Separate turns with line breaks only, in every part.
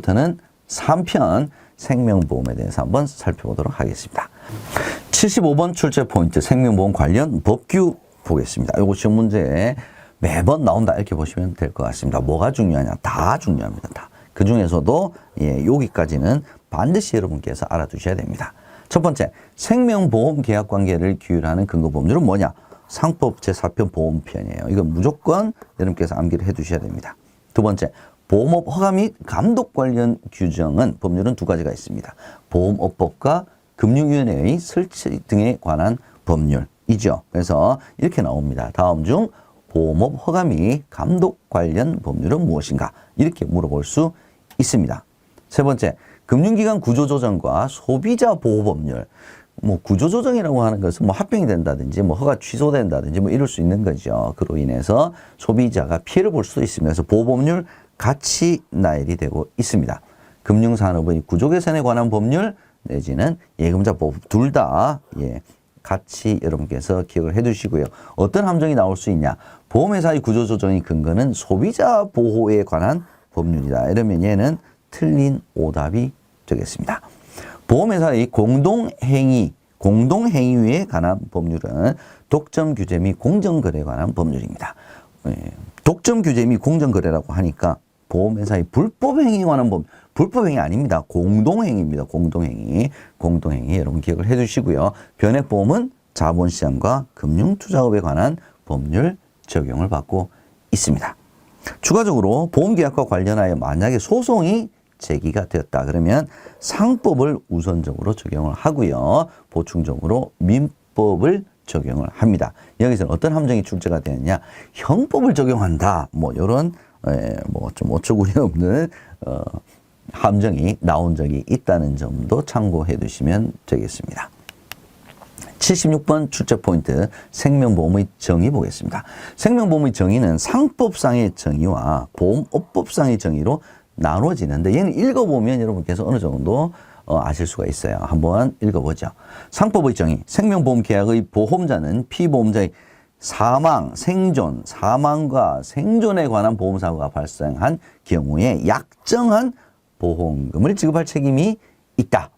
지금부터는 3편 생명보험에 대해서 한번 살펴보도록 하겠습니다. 75번 출제 포인트 생명보험 관련 법규 보겠습니다. 이거 시험 문제에 매번 나온다 이렇게 보시면 될 것 같습니다. 뭐가 중요하냐? 다 중요합니다. 다. 그 중에서도 여기까지는 반드시 여러분께서 알아두셔야 됩니다. 첫 번째, 생명보험 계약관계를 규율하는 근거법률은 뭐냐? 상법 제4편 보험편이에요. 이건 무조건 여러분께서 암기를 해두셔야 됩니다. 두 번째, 보험업 허가 및 감독 관련 규정은 법률은 두 가지가 있습니다. 보험업법과 금융위원회의 설치 등에 관한 법률이죠. 그래서 이렇게 나옵니다. 다음 중 보험업 허가 및 감독 관련 법률은 무엇인가? 이렇게 물어볼 수 있습니다. 세 번째, 금융기관 구조조정과 소비자 보호법률. 구조조정이라고 하는 것은 합병이 된다든지 허가 취소된다든지 이럴 수 있는 거죠. 그로 인해서 소비자가 피해를 볼 수도 있습니다. 그래서 보호법률 같이 나열이 되고 있습니다. 금융산업의 구조개선에 관한 법률 내지는 예금자 보호법 둘 다 같이 여러분께서 기억을 해 두시고요. 어떤 함정이 나올 수 있냐? 보험회사의 구조조정의 근거는 소비자 보호에 관한 법률이다. 이러면 얘는 틀린 오답이 되겠습니다. 보험회사의 공동행위에 관한 법률은 독점 규제 및 공정거래에 관한 법률입니다. 독점 규제 및 공정거래라고 하니까 보험회사의 불법행위에 관한 법, 불법행위 아닙니다. 공동행위입니다. 공동행위 여러분 기억을 해 두시고요. 변액보험은 자본시장과 금융투자업에 관한 법률 적용을 받고 있습니다. 추가적으로 보험계약과 관련하여 만약에 소송이 제기가 되었다 그러면 상법을 우선적으로 적용을 하고요. 보충적으로 민법을 적용을 합니다. 여기서는 어떤 함정이 출제가 되느냐? 형법을 적용한다. 이런 좀 어처구니 없는 함정이 나온 적이 있다는 점도 참고해 두시면 되겠습니다. 76번 출제 포인트 생명보험의 정의 보겠습니다. 생명보험의 정의는 상법상의 정의와 보험업법상의 정의로 나눠지는데 얘는 읽어보면 여러분께서 어느 정도 아실 수가 있어요. 한번 읽어보죠. 상법의 정의, 생명보험 계약의 보험자는 피보험자의 사망과 생존에 관한 보험사고가 발생한 경우에 약정한 보험금을 지급할 책임이 있다.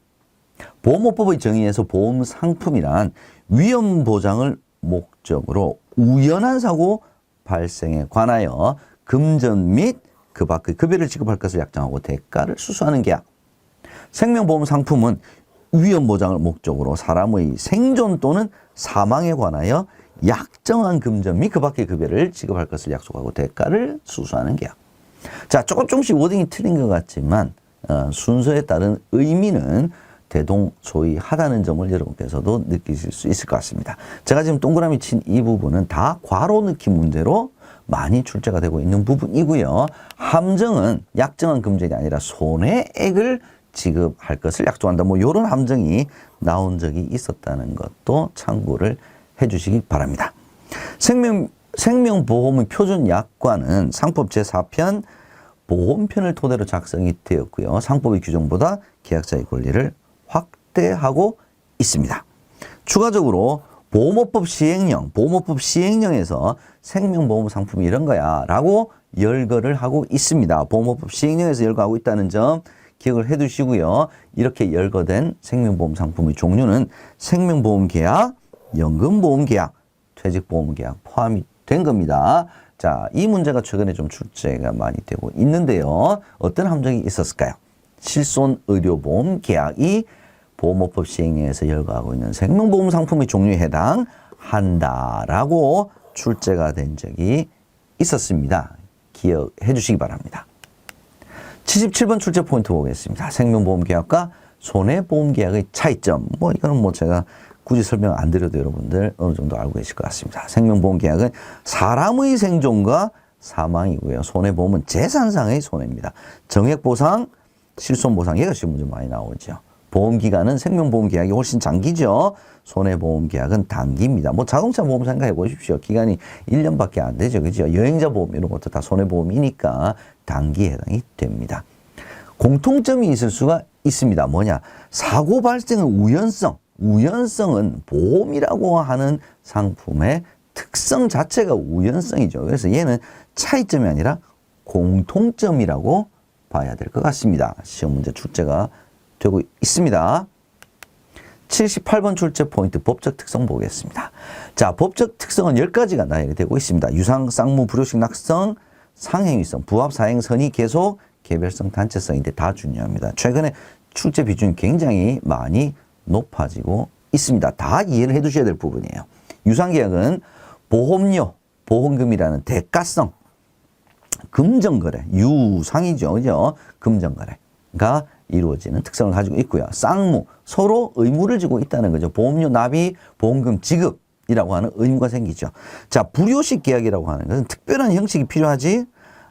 보험업법의 정의에서 보험상품이란 위험보장을 목적으로 우연한 사고 발생에 관하여 금전 및 그 밖의 급여를 지급할 것을 약정하고 대가를 수수하는 계약. 생명보험 상품은 위험보장을 목적으로 사람의 생존 또는 사망에 관하여 약정한 금전 및 그 밖의 급여를 지급할 것을 약속하고 대가를 수수하는 계약. 자, 조금씩 워딩이 틀린 것 같지만 순서에 따른 의미는 대동소이하다는 점을 여러분께서도 느끼실 수 있을 것 같습니다. 제가 지금 동그라미 친 이 부분은 다 괄호 넣기 문제로 많이 출제가 되고 있는 부분이고요. 함정은 약정한 금전이 아니라 손해액을 지급할 것을 약속한다. 이런 함정이 나온 적이 있었다는 것도 참고를 해 주시기 바랍니다. 생명보험의 표준 약관은 상법 제4편 보험편을 토대로 작성이 되었고요. 상법의 규정보다 계약자의 권리를 확대하고 있습니다. 추가적으로 보험업법 시행령에서 생명보험 상품이 이런 거야 라고 열거를 하고 있습니다. 보험업법 시행령에서 열거하고 있다는 점 기억을 해 두시고요. 이렇게 열거된 생명보험 상품의 종류는 생명보험계약, 연금보험계약, 퇴직보험계약 포함이 된 겁니다. 자, 이 문제가 최근에 좀 출제가 많이 되고 있는데요. 어떤 함정이 있었을까요? 실손의료보험 계약이 보험업법 시행령에서 열거하고 있는 생명보험 상품의 종류에 해당한다라고 출제가 된 적이 있었습니다. 기억해 주시기 바랍니다. 77번 출제 포인트 보겠습니다. 생명보험 계약과 손해보험 계약의 차이점. 이거는 제가 굳이 설명 안 드려도 여러분들 어느 정도 알고 계실 것 같습니다. 생명보험 계약은 사람의 생존과 사망이고요. 손해보험은 재산상의 손해입니다. 정액보상, 실손보상, 얘가 지금 문제 많이 나오죠. 보험기간은 생명보험 계약이 훨씬 장기죠. 손해보험 계약은 단기입니다. 자동차 보험 생각해 보십시오. 기간이 1년밖에 안 되죠. 그죠? 여행자 보험 이런 것도 다 손해보험이니까 단기에 해당이 됩니다. 공통점이 있을 수가 있습니다. 뭐냐? 사고 발생의 우연성은 보험이라고 하는 상품의 특성 자체가 우연성이죠. 그래서 얘는 차이점이 아니라 공통점이라고 봐야 될 것 같습니다. 시험 문제 출제가 되고 있습니다. 78번 출제 포인트 법적 특성 보겠습니다. 자, 법적 특성은 10가지가 나열이 되고 있습니다. 유상, 쌍무, 불효식, 낙성, 상행위성, 부합, 사행, 선의, 계속, 개별성, 단체성인데 다 중요합니다. 최근에 출제 비중이 굉장히 많이 높아지고 있습니다. 다 이해를 해 두셔야 될 부분이에요. 유상계약은 보험료, 보험금이라는 대가성, 금전거래, 유상이죠. 그죠? 금전거래가 이루어지는 특성을 가지고 있고요. 쌍무, 서로 의무를 지고 있다는 거죠. 보험료 납입, 보험금 지급이라고 하는 의무가 생기죠. 자, 불효식 계약이라고 하는 것은 특별한 형식이 필요하지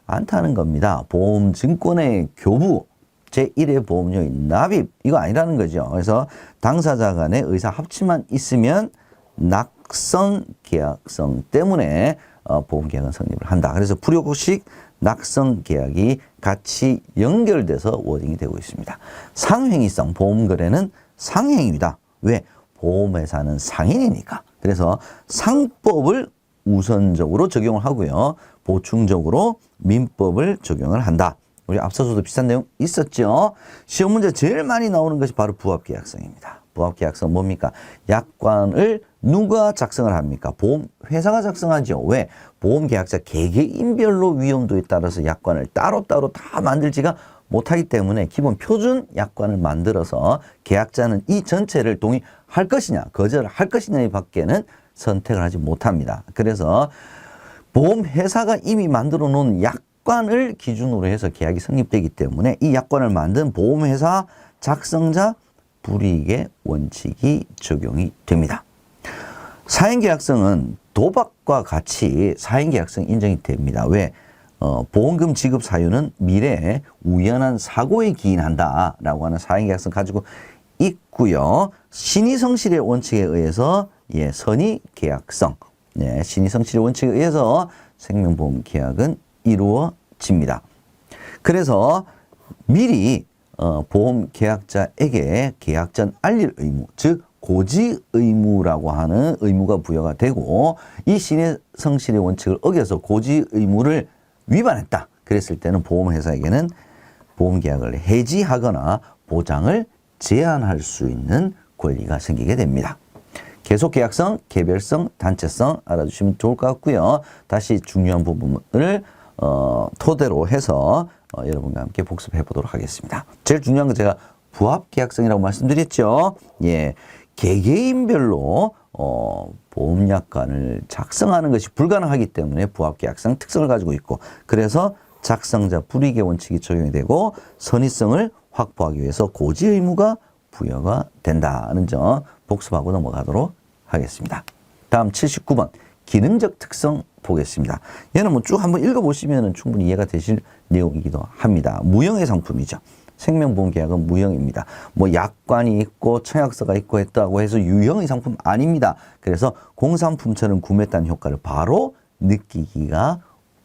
않다는 겁니다. 보험증권의 교부, 제1의 보험료의 납입, 이거 아니라는 거죠. 그래서 당사자 간의 의사 합치만 있으면 낙성 계약성 때문에 보험계약은 성립을 한다. 그래서 불효식 낙성 계약이 같이 연결돼서 워딩이 되고 있습니다. 상행위성 보험거래는 상행위다. 왜? 보험회사는 상인이니까. 그래서 상법을 우선적으로 적용을 하고요. 보충적으로 민법을 적용을 한다. 우리 앞서서도 비슷한 내용 있었죠. 시험 문제 제일 많이 나오는 것이 바로 부합계약성입니다. 부합계약성 뭡니까? 약관을 누가 작성을 합니까? 보험회사가 작성하죠. 왜? 보험계약자 개개인별로 위험도에 따라서 약관을 따로따로 다 만들지가 못하기 때문에 기본 표준 약관을 만들어서 계약자는 이 전체를 동의할 것이냐 거절할 것이냐에 밖에는 선택을 하지 못합니다. 그래서 보험회사가 이미 만들어 놓은 약관을 기준으로 해서 계약이 성립되기 때문에 이 약관을 만든 보험회사 작성자 불이익의 원칙이 적용이 됩니다. 사행계약성은 도박과 같이 사행계약성 인정이 됩니다. 왜? 보험금 지급 사유는 미래에 우연한 사고에 기인한다라고 하는 사행계약성 가지고 있고요. 신의성실의 원칙에 의해서 선의계약성, 신의성실의 원칙에 의해서 생명보험 계약은 이루어집니다. 그래서 미리 보험 계약자에게 계약 전 알릴 의무, 즉 고지 의무라고 하는 의무가 부여가 되고 이 신의성실의 원칙을 어겨서 고지 의무를 위반했다. 그랬을 때는 보험회사에게는 보험계약을 해지하거나 보장을 제한할 수 있는 권리가 생기게 됩니다. 계속계약성, 개별성, 단체성 알아주시면 좋을 것 같고요. 다시 중요한 부분을 토대로 해서 여러분과 함께 복습해 보도록 하겠습니다. 제일 중요한 건 제가 부합계약성이라고 말씀드렸죠. 개개인별로 보험약관을 작성하는 것이 불가능하기 때문에 부합계약성 특성을 가지고 있고 그래서 작성자 불이익의 원칙이 적용이 되고 선의성을 확보하기 위해서 고지 의무가 부여가 된다는 점 복습하고 넘어가도록 하겠습니다. 다음 79번 기능적 특성 보겠습니다. 얘는 뭐 쭉 한번 읽어보시면 충분히 이해가 되실 내용이기도 합니다. 무형의 상품이죠. 생명보험계약은 무형입니다. 뭐 약관이 있고 청약서가 있고 했다고 해서 유형의 상품 아닙니다. 그래서 공산품처럼 구매했다는 효과를 바로 느끼기가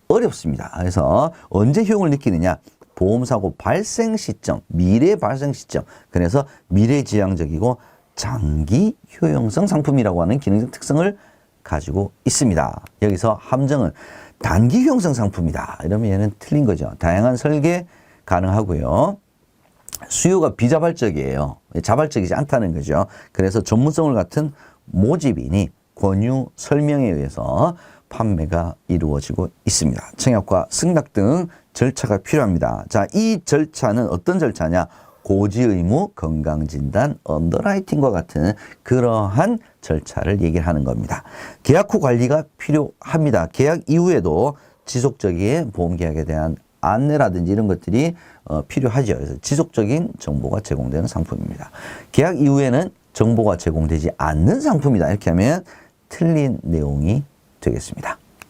어렵습니다. 그래서 언제 효용을 느끼느냐? 보험사고 발생 시점, 미래 발생 시점. 그래서 미래지향적이고 장기 효용성 상품이라고 하는 기능적 특성을 가지고 있습니다. 여기서 함정은 단기 효용성 상품이다. 이러면 얘는 틀린 거죠. 다양한 설계 가능하고요. 수요가 비자발적이에요. 자발적이지 않다는 거죠. 그래서 전문성을 갖춘 모집인이 권유 설명에 의해서 판매가 이루어지고 있습니다. 청약과 승낙 등 절차가 필요합니다. 자, 이 절차는 어떤 절차냐? 고지 의무, 건강진단, 언더라이팅과 같은 그러한 절차를 얘기하는 겁니다. 계약 후 관리가 필요합니다. 계약 이후에도 지속적인 보험계약에 대한 안내라든지 이런 것들이 필요하죠. 그래서 지속적인 정보가 제공되는 상품입니다. 계약 이후에는 정보가 제공되지 않는 상품이다. 이렇게 하면 틀린 내용이 되겠습니다.